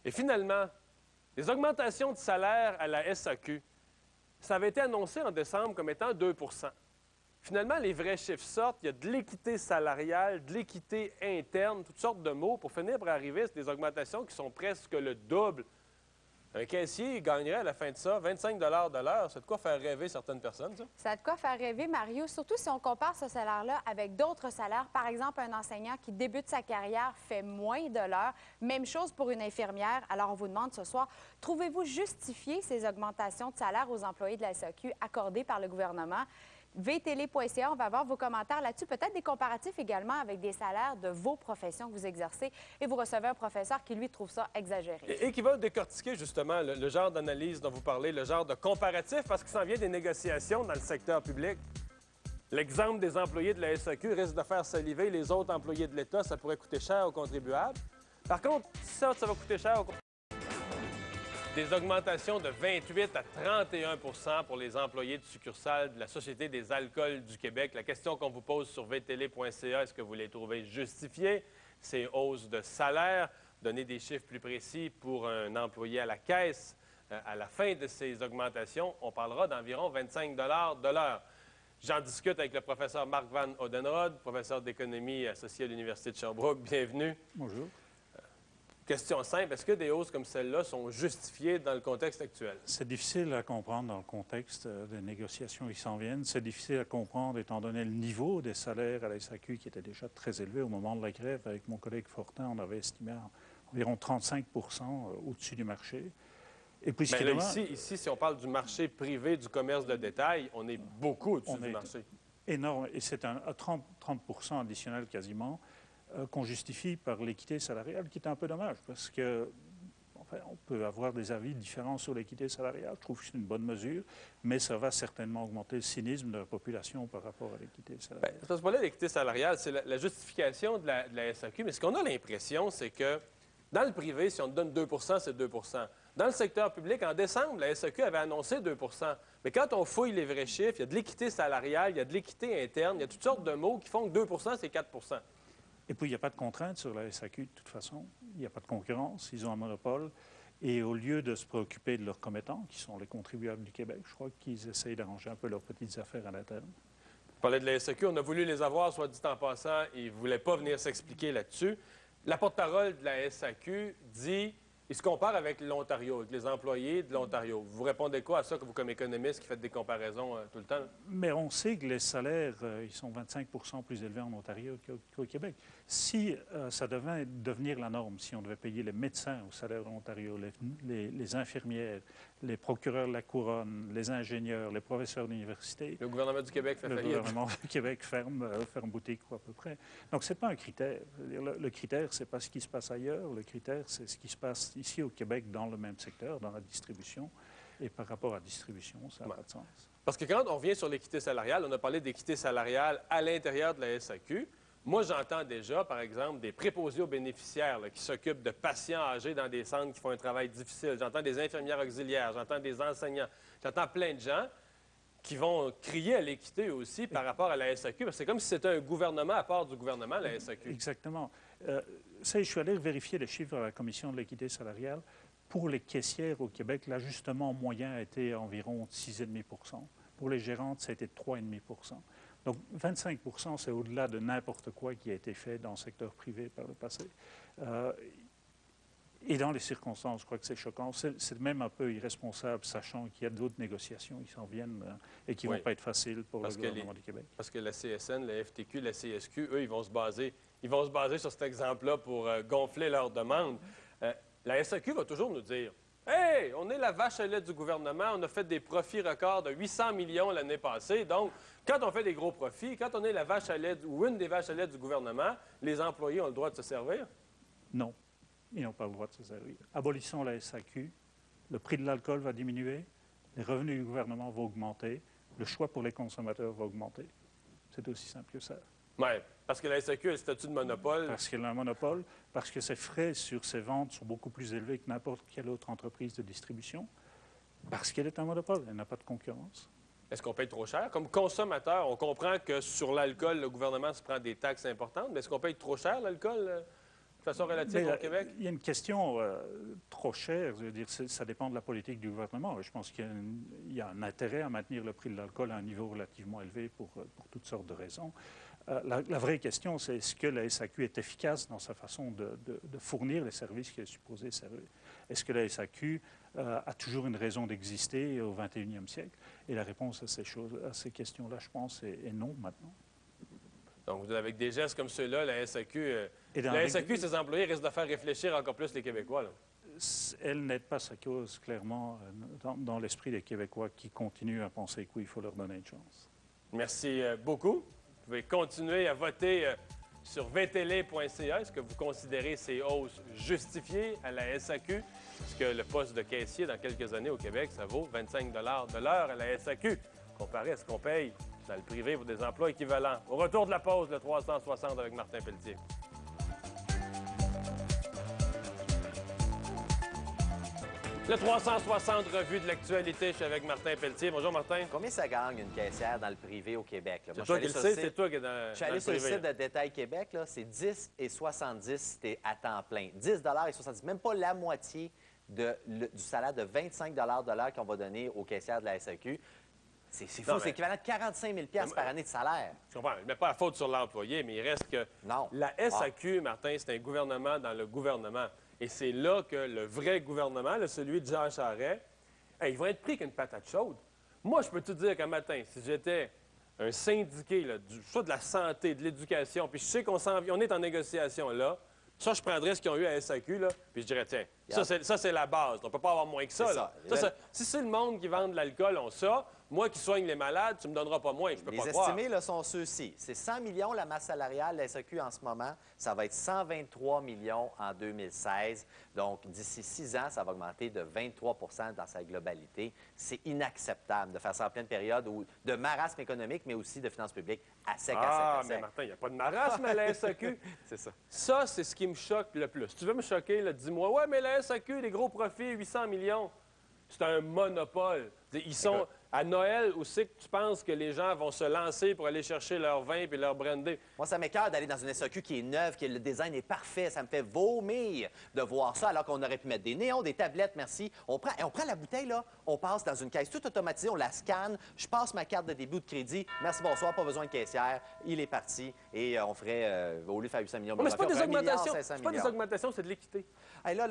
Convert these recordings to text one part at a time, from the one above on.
Et finalement, les augmentations de salaire à la SAQ, ça avait été annoncé en décembre comme étant 2 %. Finalement, les vrais chiffres sortent. Il y a de l'équité salariale, de l'équité interne, toutes sortes de mots pour finir par arriver à des augmentations qui sont presque le double. Un caissier gagnerait à la fin de ça 25 de l'heure. C'est de quoi faire rêver certaines personnes, ça? Ça a de quoi faire rêver, Mario, surtout si on compare ce salaire-là avec d'autres salaires. Par exemple, un enseignant qui débute sa carrière fait moins de l'heure. Même chose pour une infirmière. Alors, on vous demande ce soir, trouvez-vous justifier ces augmentations de salaire aux employés de la SAQ accordées par le gouvernement? vtl.ca, on va avoir vos commentaires là-dessus, peut-être des comparatifs également avec des salaires de vos professions que vous exercez. Et vous recevez un professeur qui, lui, trouve ça exagéré. Et qui va décortiquer, justement, le genre d'analyse dont vous parlez, le genre de comparatif, parce qu'il s'en vient des négociations dans le secteur public. L'exemple des employés de la SAQ risque de faire saliver les autres employés de l'État. Ça pourrait coûter cher aux contribuables. Par contre, ça va coûter cher aux contribuables. Des augmentations de 28 à 31 pour les employés de succursales de la Société des alcools du Québec. La question qu'on vous pose sur vtl.ca, est-ce que vous les trouvez justifiées? Ces hausses de salaire, donner des chiffres plus précis pour un employé à la caisse. À la fin de ces augmentations, on parlera d'environ 25 de l'heure. J'en discute avec le professeur Marc Van Oudenrode, professeur d'économie associé à l'Université de Sherbrooke. Bienvenue. Bonjour. Question simple, est-ce que des hausses comme celle-là sont justifiées dans le contexte actuel? C'est difficile à comprendre dans le contexte des négociations qui s'en viennent. C'est difficile à comprendre étant donné le niveau des salaires à la SAQ qui était déjà très élevé au moment de la grève. Avec mon collègue Fortin, on avait estimé environ 35 au-dessus du marché. Et puis, mais là, ici, si on parle du marché privé du commerce de détail, on est beaucoup au-dessus du marché. Énorme. Et c'est à 30 additionnel quasiment. Qu'on justifie par l'équité salariale, qui est un peu dommage, parce que enfin, on peut avoir des avis différents sur l'équité salariale. Je trouve que c'est une bonne mesure, mais ça va certainement augmenter le cynisme de la population par rapport à l'équité salariale. Bien, c'est pas là l'équité salariale, c'est la justification de la SAQ, mais ce qu'on a l'impression, c'est que dans le privé, si on te donne 2 c'est 2 Dans le secteur public, en décembre, la SAQ avait annoncé 2 mais quand on fouille les vrais chiffres, il y a de l'équité salariale, il y a de l'équité interne, il y a toutes sortes de mots qui font que 2 c'est 4 Et puis, il n'y a pas de contrainte sur la SAQ de toute façon. Il n'y a pas de concurrence. Ils ont un monopole. Et au lieu de se préoccuper de leurs commettants, qui sont les contribuables du Québec, je crois qu'ils essayent d'arranger un peu leurs petites affaires à l'interne. Vous parlez de la SAQ. On a voulu les avoir, soit dit en passant. Ils ne voulaient pas venir s'expliquer là-dessus. La porte-parole de la SAQ dit... Il se compare avec l'Ontario, avec les employés de l'Ontario. Vous répondez quoi à ça, que vous, comme économiste, qui faites des comparaisons tout le temps? Mais on sait que les salaires, ils sont 25 plus élevés en Ontario qu'au Québec. Si ça devait devenir la norme, si on devait payer les médecins au salaire de l'Ontario, les infirmières, les procureurs de la couronne, les ingénieurs, les professeurs d'université... Le gouvernement du Québec fait faillite. Le gouvernement du Québec ferme boutique, à peu près. Donc, ce n'est pas un critère. Le critère, ce n'est pas ce qui se passe ailleurs. Le critère, c'est ce qui se passe ici au Québec dans le même secteur, dans la distribution. Et par rapport à la distribution, ça n'a pas de sens. Parce que quand on revient sur l'équité salariale, on a parlé d'équité salariale à l'intérieur de la SAQ. Moi, j'entends déjà, par exemple, des préposés aux bénéficiaires là, qui s'occupent de patients âgés dans des centres qui font un travail difficile. J'entends des infirmières auxiliaires, j'entends des enseignants. J'entends plein de gens qui vont crier à l'équité aussi par rapport à la SAQ. Parce que c'est comme si c'était un gouvernement à part du gouvernement, la SAQ. Exactement. Je suis allé vérifier les chiffres à la Commission de l'équité salariale. Pour les caissières au Québec, l'ajustement moyen a été environ 6,5 %. Pour les gérantes, ça a été 3,5 %. Donc, 25 %, c'est au-delà de n'importe quoi qui a été fait dans le secteur privé par le passé. Et dans les circonstances, je crois que c'est choquant. C'est même un peu irresponsable, sachant qu'il y a d'autres négociations qui s'en viennent et qui ne vont pas être faciles pour le gouvernement du Québec. Parce que la CSN, la FTQ, la CSQ, eux, ils vont se baser sur cet exemple-là pour gonfler leurs demandes. La SAQ va toujours nous dire « Hey, on est la vache à lait du gouvernement, on a fait des profits records de 800 millions l'année passée. Donc, quand on fait des gros profits, quand on est la vache à lait ou une des vaches à lait du gouvernement, les employés ont le droit de se servir? » Non, ils n'ont pas le droit de se servir. Abolissons la SAQ, le prix de l'alcool va diminuer, les revenus du gouvernement vont augmenter, le choix pour les consommateurs va augmenter. C'est aussi simple que ça. Oui, parce que la SAQ a le statut de monopole. Parce qu'elle a un monopole, parce que ses frais sur ses ventes sont beaucoup plus élevés que n'importe quelle autre entreprise de distribution, parce qu'elle est un monopole, elle n'a pas de concurrence. Est-ce qu'on paye trop cher? Comme consommateur, on comprend que sur l'alcool, le gouvernement se prend des taxes importantes, mais est-ce qu'on paye trop cher l'alcool de façon relative au Québec? Il y a une question trop chère. Je veux dire, ça dépend de la politique du gouvernement. Je pense qu'il y a un intérêt à maintenir le prix de l'alcool à un niveau relativement élevé pour toutes sortes de raisons. La vraie question, c'est est-ce que la SAQ est efficace dans sa façon de fournir les services qu'elle est supposée servir? Est-ce que la SAQ a toujours une raison d'exister au 21e siècle? Et la réponse à ces questions-là, je pense, est non maintenant. Donc, avec des gestes comme ceux-là, la SAQ, ses employés risquent de faire réfléchir encore plus les Québécois. Là. Elle n'aide pas sa cause, clairement, dans l'esprit des Québécois qui continuent à penser qu'il faut leur donner une chance. Merci beaucoup. Vous pouvez continuer à voter sur vtl.ca. Est-ce que vous considérez ces hausses justifiées à la SAQ? Est-ce que le poste de caissier, dans quelques années au Québec, ça vaut 25 de l'heure à la SAQ? Comparé à ce qu'on paye dans le privé pour des emplois équivalents. Au retour de la pause, le 360 avec Martin Pelletier. Le 360 revue de l'actualité, je suis avec Martin Pelletier. Bonjour Martin. Combien ça gagne une caissière dans le privé au Québec? C'est toi qui le sais, c'est toi qui es dans le privé. Je suis allé sur le site de Détail Québec, c'est 10,70 si tu es à temps plein. 10,70 même pas la moitié du salaire de 25 de l'heure qu'on va donner aux caissières de la SAQ. C'est fou, c'est équivalent de 45 000 par année de salaire. Je comprends, je ne mets pas la faute sur l'employé, mais il reste que non. La SAQ, Martin, c'est un gouvernement dans le gouvernement. Et c'est là que le vrai gouvernement, celui de Jean Charest, ils vont être pris qu'une patate chaude. Moi, je peux te dire qu'un matin, si j'étais un syndiqué, soit de la santé, de l'éducation, puis je sais qu'on est en négociation là, ça, je prendrais ce qu'ils ont eu à SAQ, là, puis je dirais, tiens, ça, c'est la base. On ne peut pas avoir moins que ça. Là. Si c'est le monde qui vend de l'alcool, on ça. Moi qui soigne les malades, tu ne me donneras pas moins. Je peux pas croire. Les estimés là, sont ceux-ci. C'est 100 millions la masse salariale de la SAQ en ce moment. Ça va être 123 millions en 2016. Donc, d'ici 6 ans, ça va augmenter de 23 dans sa globalité. C'est inacceptable de faire ça en pleine période de marasme économique, mais aussi de finances publiques à sec, à sec. Mais Martin, il n'y a pas de marasme à la SAQ. C'est ça. Ça, c'est ce qui me choque le plus. Tu veux me choquer, là, dis-moi, ouais, mais la SAQ, les gros profits, 800 millions, c'est un monopole. Ils sont... À Noël, où c'est que tu penses que les gens vont se lancer pour aller chercher leur vin et leur brandy? Moi, ça m'écoeure d'aller dans une SAQ qui est neuve, que le design est parfait. Ça me fait vomir de voir ça, alors qu'on aurait pu mettre des néons, des tablettes, merci. On prend la bouteille, là, on passe dans une caisse toute automatisée, on la scanne, je passe ma carte de début de crédit. Merci, bonsoir, pas besoin de caissière. Il est parti et on ferait, au lieu de faire 800 millions de mais c'est pas des augmentations, c'est pas des augmentations, c'est de l'équité. Hey, là,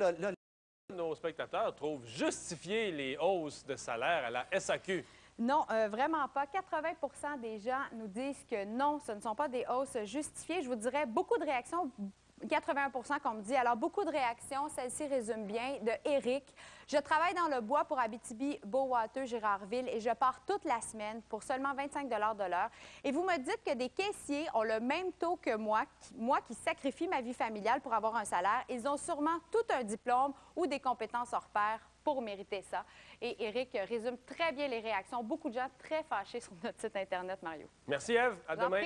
nos spectateurs trouvent justifier les hausses de salaire à la SAQ. Non, vraiment pas. 80 des gens nous disent que non, ce ne sont pas des hausses justifiées. Je vous dirais beaucoup de réactions. 81 qu'on me dit. Alors, beaucoup de réactions. Celle-ci résume bien. De Éric. Je travaille dans le bois pour Abitibi-Beauwateux, Gérardville, et je pars toute la semaine pour seulement 25 de l'heure. Et vous me dites que des caissiers ont le même taux que moi qui sacrifie ma vie familiale pour avoir un salaire. Ils ont sûrement tout un diplôme ou des compétences hors pair pour mériter ça. Et Éric résume très bien les réactions. Beaucoup de gens très fâchés sur notre site Internet, Mario. Merci, Ève. À demain.